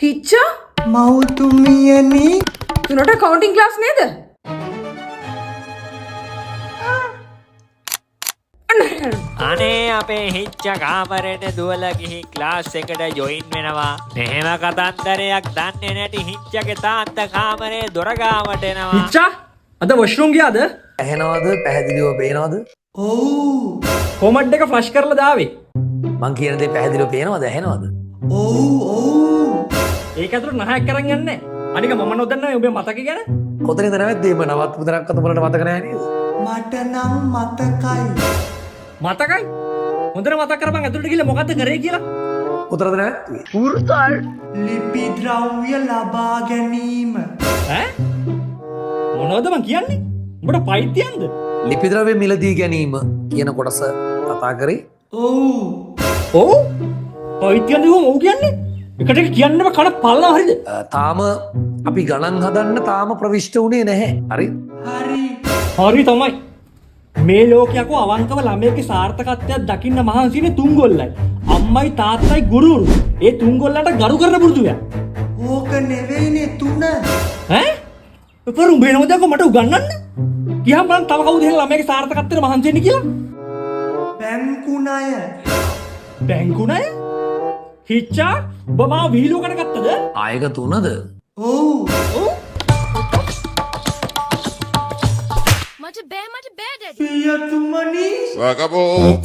හිච්චා මෞතුමියනි තුනට counting class නේද? අනේ අපේ හිච්ච කාමරේට දුවලා ගිහින් ක්ලාස් එකට ජොයින් වෙනවා. මෙහෙම කතන්දරයක් දන්නේ නැති හිච්චගේ තාත්තා කාමරේ දොර ගාවට එනවා. හිච්චා අද වොෂ්රූම් ගියාද? ඇහෙනවද පැහැදිලිව පේනවද? ඔව් කොමඩ් එක ෆ්ලෂ් කරලා දාවේ. මං කියන දේ පැහැදිලිව පේනවද ඇහෙනවද? ඒක ඇතුළට නහයක් කරන් යන්නේ. අනික මම නොදන්නේ ඔබේ මතක ගැන. කොතනින්ද නැවැද්දේ මේ නවත් මුදරක් අත බලන්න මතක නැහැ නේද? මට නම් මතකයි. මතකයි? හොඳට මතක් කරපන් ඇතුළට ගිහලා මොකද්ද කරේ කියලා. කොතනද නැවැද්දුවේ? ලිපි ද්‍රව්‍ය ලබා ගැනීම. ඈ? මොනවද මං කියන්නේ? උඹට පයිතියන්ද? ලිපි ද්‍රව්‍ය මිලදී ගැනීම කියන කොටස කතා කරේ. ඔව්. පයිතියන්ද කොහොම ඔව් කියන්නේ? එකට කියන්න බෑ කන පල්ලා හරිද? තාම අපි ගණන් හදන්න තාම ප්‍රවිෂ්ඨ වුණේ නැහැ. හරි? හරි තමයි. මේ ලෝකයක අවංකව ළමයෙක්ගේ සාර්ථකත්වයක් දකින්න මහන්සිනේ තුන්ගොල්ලයි. අම්මයි තාත්තයි ගුරුවරු. ඒ තුන්ගොල්ලන්ට ගරු කරන පුරුදු වෙනවා. ඕක නෙවෙයිනේ තුන. ඈ? උඹ වෙනවද මට උගන්නන්න? ගියාම බලන්න තව කවුද එහෙනම් ළමයාගේ සාර්ථකත්වයට මහන්සි වෙන්නේ කියලා? බැංකු ණය. බැංකු ණය? හිච්චා ඔබ මාව විහිළුවකට ගත්තද? ආයක තුනද? ඔව්. මට බෑ ඩැඩි. පියතුමනි. Acabou.